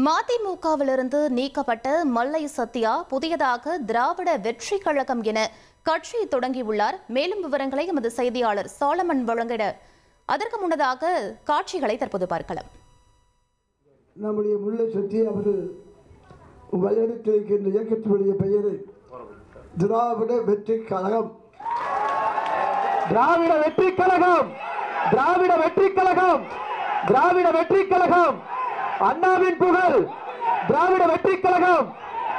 மதிமுகவிலிருந்து நீக்கப்பட்ட மல்லை சத்யா புதியதாக திராவிட வெற்றி கழகம் என கட்சி தொடங்கியுள்ளார். மேலும் விவரங்களை எமது செய்தியாளர் சாலமன் வழங்கிட அதற்கு முன்னதாக காட்சிகளை தற்போது பார்க்கலாம். நம்முடைய முல்லை சத்யா அவர்கள் வழிநடத்திருக்கின்ற இயக்கத்தினுடைய பெயர் திராவிட வெற்றி கழகம். திராவிட வெற்றி கழகம், திராவிட வெற்றி கழகம், திராவிட வெற்றி கழகம், அண்ணாவின் புகழ், திராவிட வெற்றி கழகம்,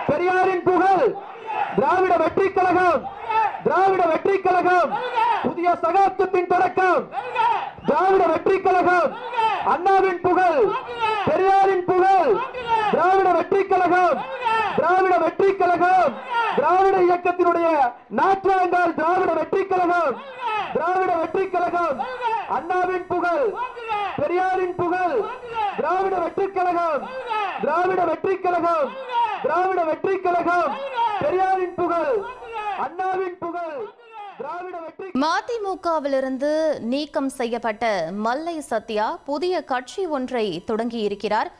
பெரியாரின் புகழ், திராவிட வெற்றி கழகம், திராவிட வெற்றி கழகம், புதிய சகாப்தத்தின் தொடக்கம், திராவிட வெற்றி கழகம், அண்ணாவின் புகழ், பெரியாரின் புகழ், திராவிட வெற்றி கழகம், திராவிட வெற்றி கழகம், திராவிட இயக்கத்தினுடைய நாற்றாங்கால் திராவிட வெற்றி கழகம், திராவிட வெற்றி கழகம், அண்ணாவின் புகழ், பெரியாரின் புகழ், திராவிட வெற்றி கழகம், திராவிட வெற்றி கழகம், திராவிட வெற்றி கழகம், பெரியாரின் புகழ், அண்ணாவின் புகழ், திராவிட வெற்றி. மதிமுகவிலிருந்து நீக்கம் செய்யப்பட்ட மல்லை சத்யா புதிய கட்சி ஒன்றை தொடங்கியிருக்கிறார்.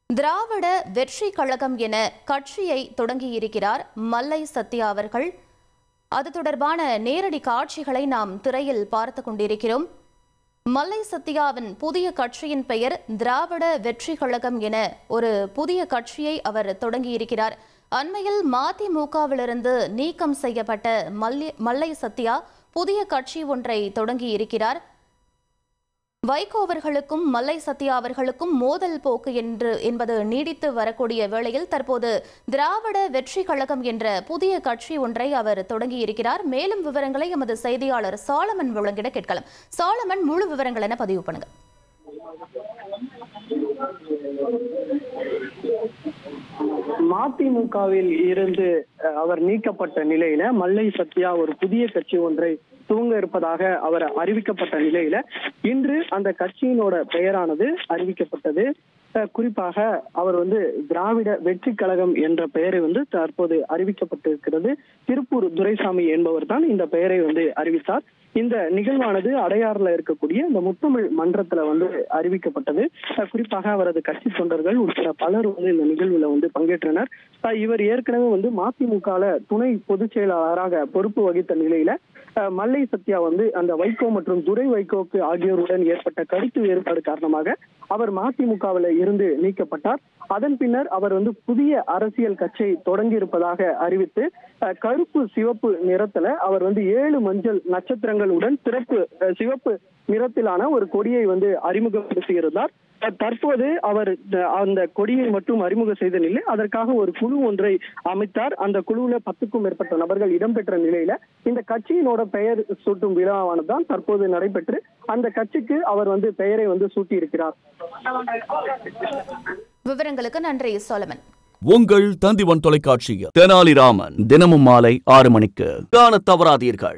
திராவிட வெற்றி கழகம் என கட்சியை தொடங்கியிருக்கிறார் மல்லை சத்யா அவர்கள். அது தொடர்பான நேரடி காட்சிகளை நாம் திரையில் பார்த்து கொண்டிருக்கிறோம். மல்லை சத்யாவின் புதிய கட்சியின் பெயர் திராவிட வெற்றி கழகம் என ஒரு புதிய கட்சியை அவர் தொடங்கியிருக்கிறார். அண்மையில் மதிமுகவிலிருந்து நீக்கம் செய்யப்பட்ட மல்லை சத்யா புதிய கட்சி ஒன்றை தொடங்கியிருக்கிறார். வைகோ அவர்களுக்கும் மல்லை சத்யா அவர்களுக்கும் மோதல் போக்கு என்பது நீடித்து வரக்கூடிய வேளையில் தற்போது திராவிட வெற்றி கழகம் என்ற புதிய கட்சி ஒன்றை அவர் தொடங்கியிருக்கிறார். மேலும் விவரங்களை எமது செய்தியாளர் சாலமன் வழங்கிட கேட்கலாம். சாலமன், முழு விவரங்கள் என பதிவு பண்ணுங்க. மதிமுகவில் இருந்து அவர் நீக்கப்பட்ட நிலையில மல்லை சத்யா ஒரு புதிய கட்சி ஒன்றை துவங்க இருப்பதாக அவர் அறிவிக்கப்பட்ட நிலையில இன்று அந்த கட்சியினோட பெயரானது அறிவிக்கப்பட்டது. குறிப்பாக அவர் திராவிட வெற்றி கழகம் என்ற பெயரை தற்போது அறிவிக்கப்பட்டிருக்கிறது. திருப்பூர் துரைசாமி என்பவர் தான் இந்த பெயரை அறிவித்தார். இந்த நிகழ்வானது அடையாறுல இருக்கக்கூடிய இந்த முத்தமிழ் மன்றத்துல அறிவிக்கப்பட்டது. குறிப்பாக அவரது கட்சி தொண்டர்கள் உட்பட பலர் இந்த நிகழ்வுல பங்கேற்றனர். இவர் ஏற்கனவே மதிமுக துணை பொதுச் செயலாளராக பொறுப்பு வகித்த நிலையில மல்லை சத்யா அந்த வைகோ மற்றும் துரை வைகோக்கு ஆகியோருடன் ஏற்பட்ட கருத்து வேறுபாடு காரணமாக அவர் மதிமுகவில் இருந்து நீக்கப்பட்டார். அதன் பின்னர் அவர் புதிய அரசியல் கட்சியை தொடங்கி இருப்பதாக அறிவித்து கருப்பு சிவப்பு நிறத்துல அவர் 7 மஞ்சள் நட்சத்திரங்களுடன் சிறப்பு சிவப்பு நிறத்திலான ஒரு கொடியை அறிமுகப்படுத்தியிருந்தார். தற்போது அவர் அந்த கொடியை மட்டும் அறிமுகம் செய்த நிலை அதற்காக ஒரு குழு ஒன்றை அமைத்தார். அந்த குழுவுல 10க்கும் மேற்பட்ட நபர்கள் இடம்பெற்ற நிலையில இந்த கட்சியினோட பெயர் சூட்டும் விழாவானதுதான் தற்போது நடைபெற்று அந்த கட்சிக்கு அவர் பெயரை சூட்டி இருக்கிறார். விவரங்களுக்கு நன்றி சோலமன். உங்கள் தந்திவன் தொலைக்காட்சியில் தெனாலிராமன் தினமும் மாலை 6 மணிக்கு காண தவறாதீர்கள்.